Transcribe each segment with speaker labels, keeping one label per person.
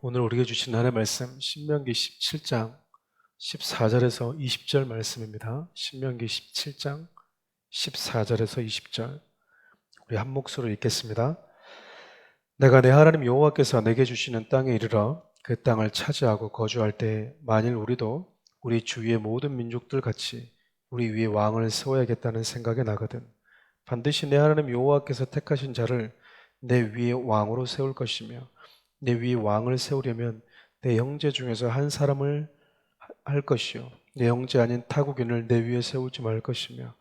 Speaker 1: 오늘 우리에게 주신 하나님의 말씀 신명기 17장 14절에서 20절 말씀입니다. 신명기 17장 14절에서 20절 우리 한 목소리로 읽겠습니다. 내가 내 하나님 여호와께서 내게 주시는 땅에 이르러 그 땅을 차지하고 거주할 때 만일 우리도 우리 주위의 모든 민족들 같이 우리 위에 왕을 세워야겠다는 생각이 나거든 반드시 내 하나님 여호와께서 택하신 자를 내 위에 왕으로 세울 것이며 내 위에 왕을 세우려면 내 형제 중에서 한 사람을 할 것이요 내 형제 아닌 타국인을 내 위에 세우지 말 것이며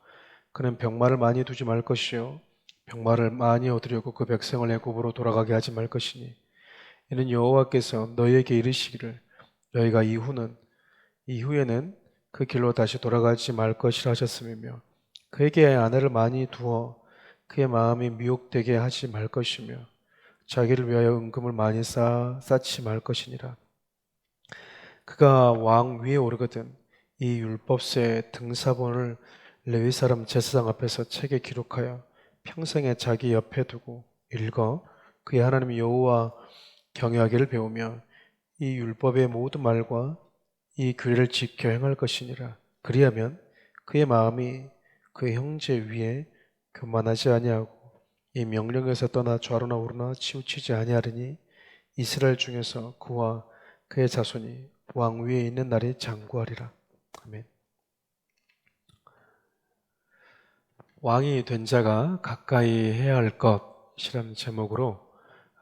Speaker 1: 그는 병마를 많이 두지 말 것이요 병마를 많이 얻으려고 그 백성을 애굽으로 돌아가게 하지 말 것이니 이는 여호와께서 너희에게 이르시기를 너희가 이후에는 그 길로 다시 돌아가지 말 것이라 하셨음이며 그에게 아내를 많이 두어 그의 마음이 미혹되게 하지 말 것이며 자기를 위하여 은금을 많이 쌓지 말 것이니라. 그가 왕 위에 오르거든 이 율법서의 등사본을 레위 사람 제사장 앞에서 책에 기록하여 평생에 자기 옆에 두고 읽어 그의 하나님 여호와 경외하기를 배우며 이 율법의 모든 말과 이 규례를 지켜 행할 것이니라. 그리하면 그의 마음이 그의 형제 위에 교만하지 아니하고 이 명령에서 떠나 좌로나 우로나 치우치지 아니하리니 이스라엘 중에서 그와 그의 자손이 왕 위에 있는 날이 장구하리라. 아멘. 왕이 된 자가 가까이 해야 할 것이라는 제목으로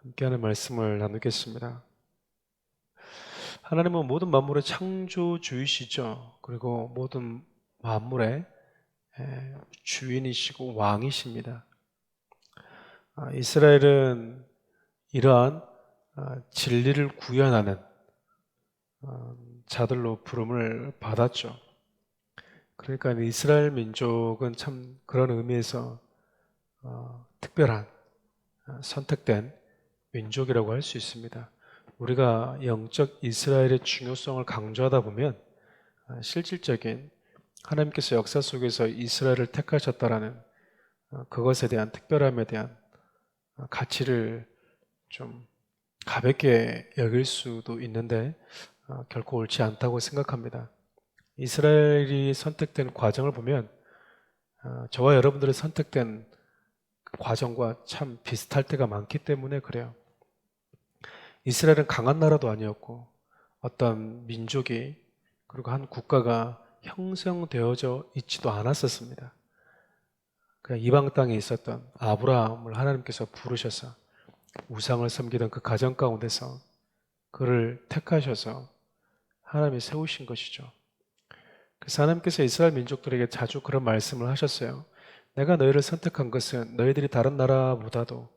Speaker 1: 함께하는 말씀을 나누겠습니다. 하나님은 모든 만물의 창조주이시죠. 그리고 모든 만물의 주인이시고 왕이십니다. 이스라엘은 이러한 진리를 구현하는 자들로 부름을 받았죠. 그러니까 이스라엘 민족은 참 그런 의미에서 특별한 선택된 민족이라고 할 수 있습니다. 우리가 영적 이스라엘의 중요성을 강조하다 보면 실질적인 하나님께서 역사 속에서 이스라엘을 택하셨다라는 그것에 대한 특별함에 대한 가치를 좀 가볍게 여길 수도 있는데 결코 옳지 않다고 생각합니다. 이스라엘이 선택된 과정을 보면 저와 여러분들의 선택된 그 과정과 참 비슷할 때가 많기 때문에 그래요. 이스라엘은 강한 나라도 아니었고 어떤 민족이 그리고 한 국가가 형성되어져 있지도 않았었습니다. 그냥 이방 땅에 있었던 아브라함을 하나님께서 부르셔서 우상을 섬기던 그 가정 가운데서 그를 택하셔서 하나님이 세우신 것이죠. 그래서 하나님께서 이스라엘 민족들에게 자주 그런 말씀을 하셨어요. 내가 너희를 선택한 것은 너희들이 다른 나라보다도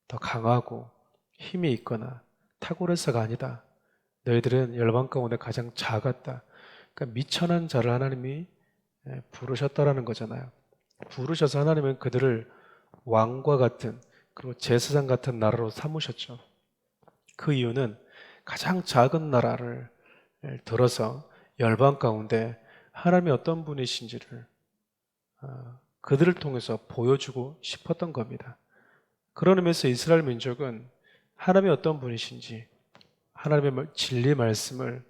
Speaker 1: 더 강하고 힘이 있거나 탁월해서가 아니다. 너희들은 열방 가운데 가장 작았다. 그러니까 미천한 자를 하나님이 부르셨다라는 거잖아요. 부르셔서 하나님은 그들을 왕과 같은 그리고 제사장 같은 나라로 삼으셨죠. 그 이유는 가장 작은 나라를 들어서 열방 가운데 하나님이 어떤 분이신지를 그들을 통해서 보여주고 싶었던 겁니다. 그런 의미에서 이스라엘 민족은 하나님이 어떤 분이신지 하나님의 진리 말씀을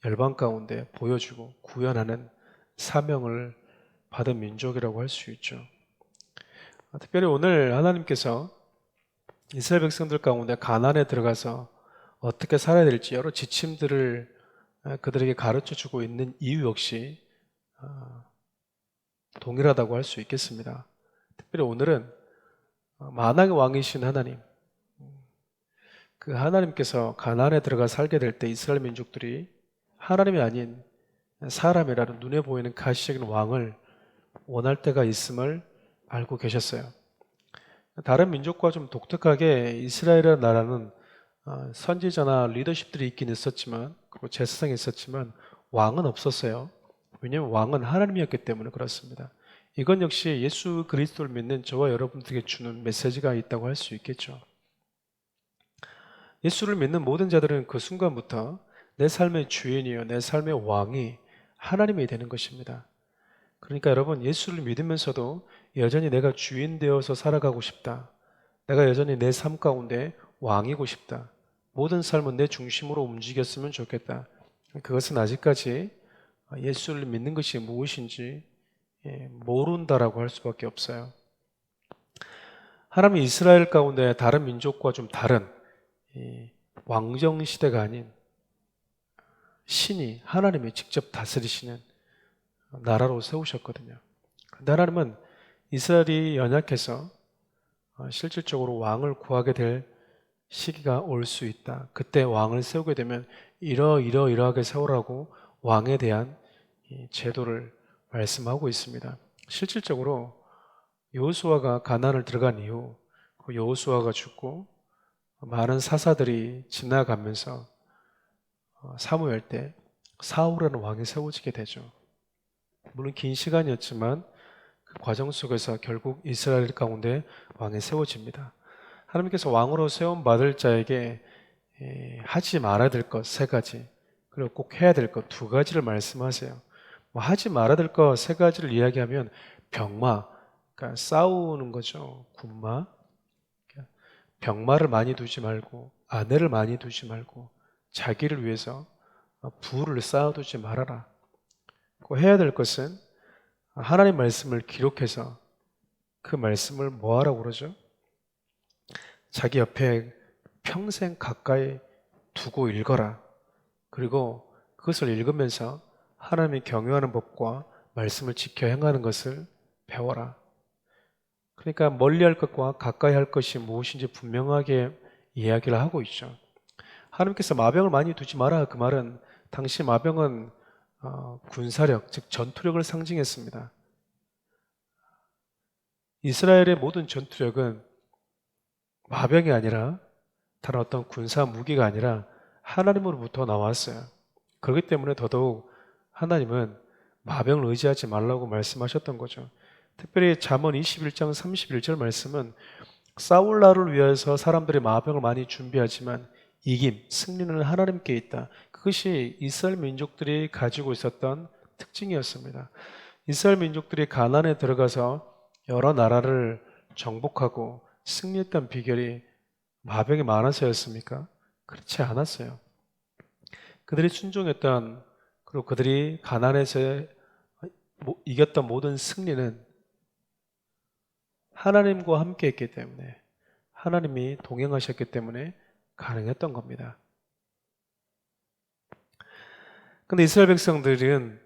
Speaker 1: 열방 가운데 보여주고 구현하는 사명을 받은 민족이라고 할 수 있죠. 특별히 오늘 하나님께서 이스라엘 백성들 가운데 가나안에 들어가서 어떻게 살아야 될지 여러 지침들을 그들에게 가르쳐 주고 있는 이유 역시 동일하다고 할 수 있겠습니다. 특별히 오늘은 만왕의 왕이신 하나님, 그 하나님께서 가나안에 들어가 살게 될 때 이스라엘 민족들이 하나님이 아닌 사람이라는 눈에 보이는 가시적인 왕을 원할 때가 있음을 알고 계셨어요. 다른 민족과 좀 독특하게 이스라엘이라는 나라는 선지자나 리더십들이 있긴 있었지만 그리고 제사장이 있었지만 왕은 없었어요. 왜냐하면 왕은 하나님이었기 때문에 그렇습니다. 이건 역시 예수 그리스도를 믿는 저와 여러분들에게 주는 메시지가 있다고 할 수 있겠죠. 예수를 믿는 모든 자들은 그 순간부터 내 삶의 주인이요 내 삶의 왕이 하나님이 되는 것입니다. 그러니까 여러분 예수를 믿으면서도 여전히 내가 주인 되어서 살아가고 싶다. 내가 여전히 내 삶 가운데 왕이고 싶다. 모든 삶은 내 중심으로 움직였으면 좋겠다. 그것은 아직까지 예수를 믿는 것이 무엇인지 모른다라고 할 수밖에 없어요. 하나님이 이스라엘 가운데 다른 민족과 좀 다른 왕정 시대가 아닌 신이 하나님이 직접 다스리시는 나라로 세우셨거든요. 그런데 하나님은 이스라엘이 연약해서 실질적으로 왕을 구하게 될 시기가 올 수 있다. 그때 왕을 세우게 되면 이러이러하게 세우라고 왕에 대한 이 제도를 말씀하고 있습니다. 실질적으로 여호수아가 가나안을 들어간 이후 그 여호수아가 죽고 많은 사사들이 지나가면서 사무엘 때 사울이라는 왕이 세워지게 되죠. 물론 긴 시간이었지만 그 과정 속에서 결국 이스라엘 가운데 왕이 세워집니다. 하나님께서 왕으로 세움 받을 자에게 하지 말아야 될 것 세 가지, 그리고 꼭 해야 될 것 두 가지를 말씀하세요. 뭐 하지 말아야 될 것 세 가지를 이야기하면 병마, 그러니까 싸우는 거죠. 군마. 병마를 많이 두지 말고, 아내를 많이 두지 말고, 자기를 위해서 부를 쌓아두지 말아라. 그 해야 될 것은 하나님 말씀을 기록해서 그 말씀을 뭐 하라고 그러죠? 자기 옆에 평생 가까이 두고 읽어라. 그리고 그것을 읽으면서 하나님이 경유하는 법과 말씀을 지켜 행하는 것을 배워라. 그러니까 멀리 할 것과 가까이 할 것이 무엇인지 분명하게 이야기를 하고 있죠. 하나님께서 마병을 많이 두지 마라. 그 말은 당시 마병은 군사력, 즉 전투력을 상징했습니다. 이스라엘의 모든 전투력은 마병이 아니라 다른 어떤 군사 무기가 아니라 하나님으로부터 나왔어요. 그렇기 때문에 더더욱 하나님은 마병을 의지하지 말라고 말씀하셨던 거죠. 특별히 잠언 21장 31절 말씀은 싸울 날을 위해서 사람들이 마병을 많이 준비하지만 이김, 승리는 하나님께 있다. 그것이 이스라엘 민족들이 가지고 있었던 특징이었습니다. 이스라엘 민족들이 가나안에 들어가서 여러 나라를 정복하고 승리했던 비결이 마병이 많아서였습니까? 그렇지 않았어요. 그들이 순종했던, 그리고 그들이 가나안에서 이겼던 모든 승리는 하나님과 함께 했기 때문에, 하나님이 동행하셨기 때문에 가능했던 겁니다. 근데 이스라엘 백성들은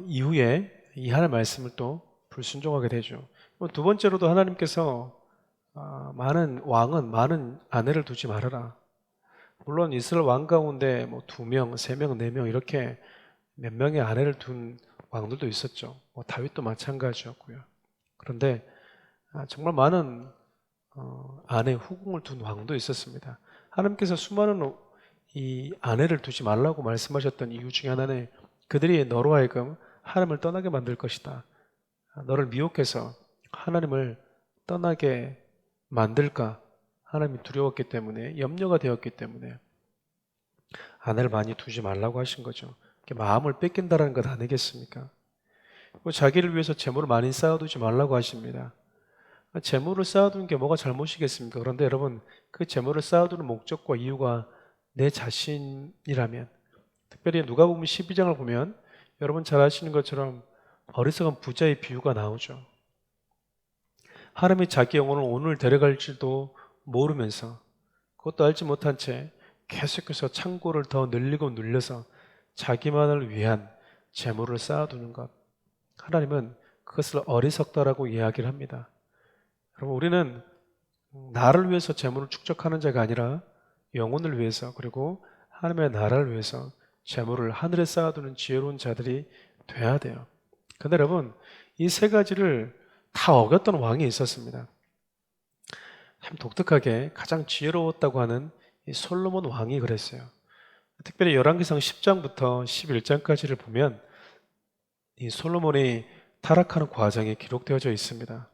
Speaker 1: 이후에 이 하나님의 말씀을 또 불순종하게 되죠. 두 번째로도 하나님께서 많은 왕은 많은 아내를 두지 말아라. 물론 이스라엘 왕 가운데 뭐 2명, 3명, 4명 이렇게 몇 명의 아내를 둔 왕들도 있었죠. 뭐 다윗도 마찬가지였고요. 그런데 정말 많은 아내 후궁을 둔 왕도 있었습니다. 하나님께서 수많은 이 아내를 두지 말라고 말씀하셨던 이유 중에 하나는 그들이 너로 하여금 하나님을 떠나게 만들 것이다. 너를 미혹해서 하나님을 떠나게 만들까 하나님이 두려웠기 때문에, 염려가 되었기 때문에 아내를 많이 두지 말라고 하신 거죠. 마음을 뺏긴다는 것 아니겠습니까? 자기를 위해서 재물을 많이 쌓아두지 말라고 하십니다. 재물을 쌓아두는 게 뭐가 잘못이겠습니까? 그런데 여러분, 그 재물을 쌓아두는 목적과 이유가 내 자신이라면, 특별히 누가복음 12장을 보면 여러분 잘 아시는 것처럼 어리석은 부자의 비유가 나오죠. 하나님이 자기 영혼을 오늘 데려갈지도 모르면서, 그것도 알지 못한 채 계속해서 창고를 더 늘리고 늘려서 자기만을 위한 재물을 쌓아두는 것, 하나님은 그것을 어리석다라고 이야기를 합니다. 여러분, 우리는 나를 위해서 재물을 축적하는 자가 아니라 영혼을 위해서, 그리고 하나님의 나라를 위해서 재물을 하늘에 쌓아두는 지혜로운 자들이 돼야 돼요. 근데 여러분, 이 세 가지를 다 어겼던 왕이 있었습니다. 참 독특하게 가장 지혜로웠다고 하는 이 솔로몬 왕이 그랬어요. 특별히 열왕기상 10장부터 11장까지를 보면 이 솔로몬이 타락하는 과정이 기록되어져 있습니다.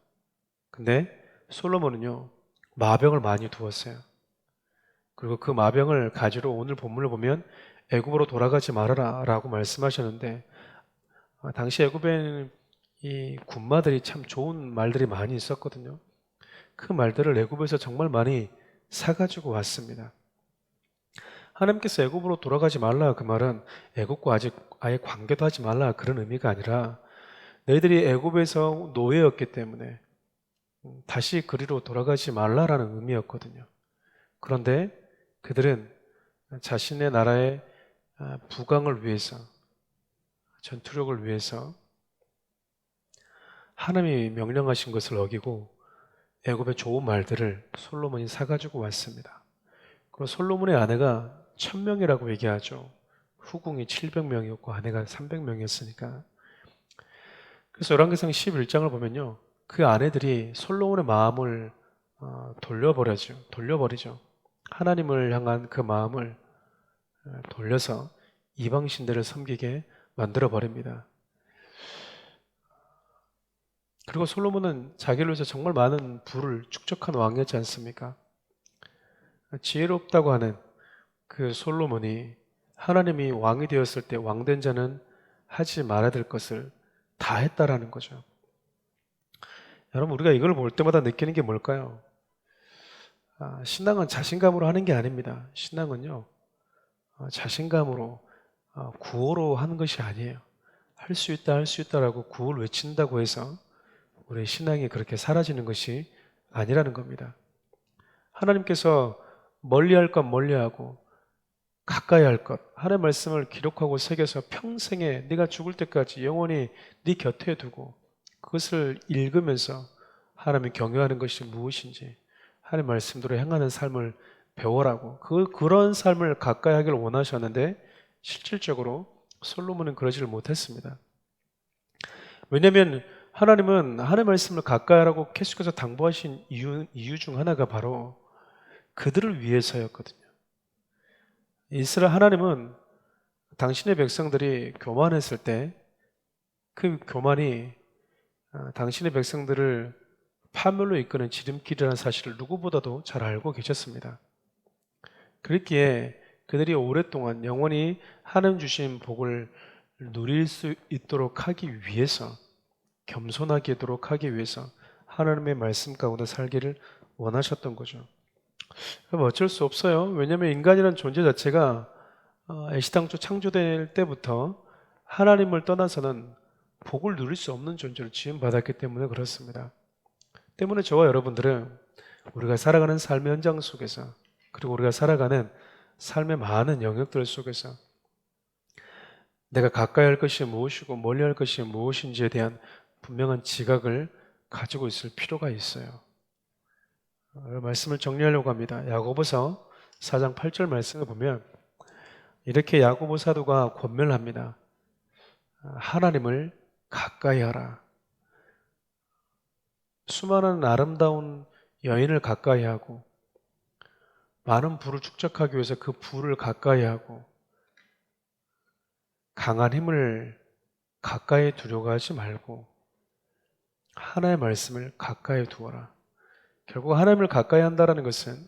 Speaker 1: 근데 솔로몬은요, 마병을 많이 두었어요. 그리고 그 마병을 가지러 오늘 본문을 보면 애굽으로 돌아가지 말아라 라고 말씀하셨는데, 당시 애굽에는 이 군마들이 참 좋은 말들이 많이 있었거든요. 그 말들을 애굽에서 정말 많이 사가지고 왔습니다. 하나님께서 애굽으로 돌아가지 말라 그 말은 애굽과 아직 아예 관계도 하지 말라 그런 의미가 아니라 너희들이 애굽에서 노예였기 때문에 다시 그리로 돌아가지 말라라는 의미였거든요. 그런데 그들은 자신의 나라의 부강을 위해서, 전투력을 위해서 하나님이 명령하신 것을 어기고 애굽의 좋은 말들을 솔로몬이 사가지고 왔습니다. 그리고 솔로몬의 아내가 1000명이라고 얘기하죠. 후궁이 700명이었고 아내가 300명이었으니까. 그래서 열왕기상 11장을 보면요, 그 아내들이 솔로몬의 마음을 돌려버리죠. 하나님을 향한 그 마음을 돌려서 이방 신들을 섬기게 만들어 버립니다. 그리고 솔로몬은 자기를 위해서 정말 많은 부를 축적한 왕이었지 않습니까? 지혜롭다고 하는 그 솔로몬이 하나님이 왕이 되었을 때 왕된 자는 하지 말아야 될 것을 다 했다라는 거죠. 여러분, 우리가 이걸 볼 때마다 느끼는 게 뭘까요? 신앙은 자신감으로 하는 게 아닙니다. 신앙은요, 자신감으로, 구호로 하는 것이 아니에요. 할 수 있다, 할 수 있다라고 구호를 외친다고 해서 우리의 신앙이 그렇게 사라지는 것이 아니라는 겁니다. 하나님께서 멀리할 것 멀리하고 가까이 할 것, 하나님의 말씀을 기록하고 새겨서 평생에 네가 죽을 때까지 영원히 네 곁에 두고 그것을 읽으면서 하나님이 경외하는 것이 무엇인지 하나님의 말씀대로 행하는 삶을 배워라고, 그런 삶을 가까이 하기를 원하셨는데 실질적으로 솔로몬은 그러지를 못했습니다. 왜냐하면 하나님은 하나님의 말씀을 가까이 하라고 계속해서 당부하신 이유 중 하나가 바로 그들을 위해서였거든요. 이스라엘 하나님은 당신의 백성들이 교만했을 때 그 교만이 당신의 백성들을 파멸로 이끄는 지름길이라는 사실을 누구보다도 잘 알고 계셨습니다. 그렇기에 그들이 오랫동안 영원히 하나님 주신 복을 누릴 수 있도록 하기 위해서, 겸손하게 하도록 하기 위해서 하나님의 말씀 가운데 살기를 원하셨던 거죠. 그럼 어쩔 수 없어요. 왜냐하면 인간이라는 존재 자체가 애시당초 창조될 때부터 하나님을 떠나서는 복을 누릴 수 없는 존재로 지음받았기 때문에 그렇습니다. 때문에 저와 여러분들은 우리가 살아가는 삶의 현장 속에서, 그리고 우리가 살아가는 삶의 많은 영역들 속에서 내가 가까이 할 것이 무엇이고 멀리 할 것이 무엇인지에 대한 분명한 지각을 가지고 있을 필요가 있어요. 말씀을 정리하려고 합니다. 야고보서 4장 8절 말씀을 보면 이렇게 야고보 사도가 권면을 합니다. 하나님을 가까이 하라. 수많은 아름다운 여인을 가까이 하고 많은 부를 축적하기 위해서 그 부를 가까이 하고 강한 힘을 가까이 두려고 하지 말고 하나님의 말씀을 가까이 두어라. 결국 하나님을 가까이 한다는 것은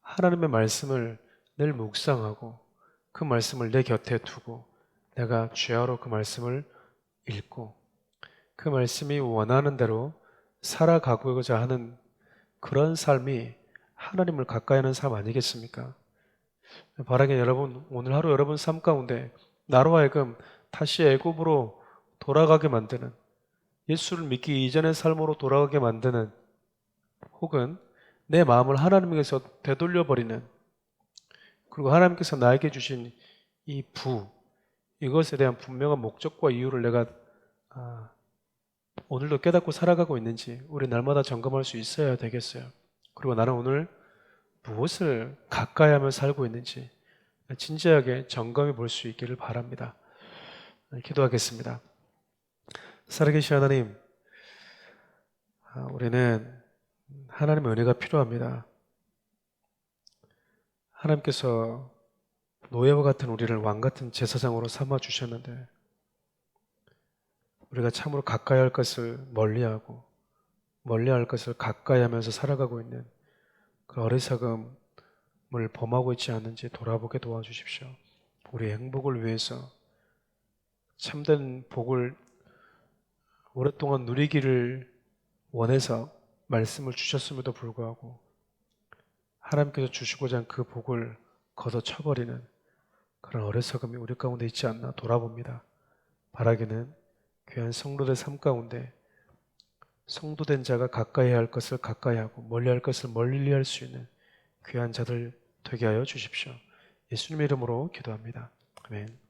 Speaker 1: 하나님의 말씀을 늘 묵상하고 그 말씀을 내 곁에 두고 내가 죄하러 그 말씀을 읽고 그 말씀이 원하는 대로 살아가고자 하는 그런 삶이 하나님을 가까이 하는 삶 아니겠습니까? 바라기는 여러분, 오늘 하루 여러분 삶 가운데 나로 하여금 다시 애굽으로 돌아가게 만드는, 예수를 믿기 이전의 삶으로 돌아가게 만드는, 혹은 내 마음을 하나님께서 되돌려버리는, 그리고 하나님께서 나에게 주신 이 이것에 대한 분명한 목적과 이유를 내가 오늘도 깨닫고 살아가고 있는지 우리 날마다 점검할 수 있어야 되겠어요. 그리고 나는 오늘 무엇을 가까이 하며 살고 있는지 진지하게 점검해 볼 수 있기를 바랍니다. 기도하겠습니다. 살아계신 하나님, 우리는 하나님의 은혜가 필요합니다. 하나님께서 노예와 같은 우리를 왕 같은 제사장으로 삼아 주셨는데 우리가 참으로 가까이 할 것을 멀리하고 멀리 할 것을 가까이 하면서 살아가고 있는 그 어리석음을 범하고 있지 않는지 돌아보게 도와주십시오. 우리의 행복을 위해서 참된 복을 오랫동안 누리기를 원해서 말씀을 주셨음에도 불구하고 하나님께서 주시고자 한 그 복을 걷어쳐버리는 그런 어리석음이 우리 가운데 있지 않나 돌아봅니다. 바라기는 귀한 성도들 삶 가운데 성도된 자가 가까이 할 것을 가까이 하고 멀리 할 것을 멀리 할 수 있는 귀한 자들 되게 하여 주십시오. 예수님의 이름으로 기도합니다. 아멘.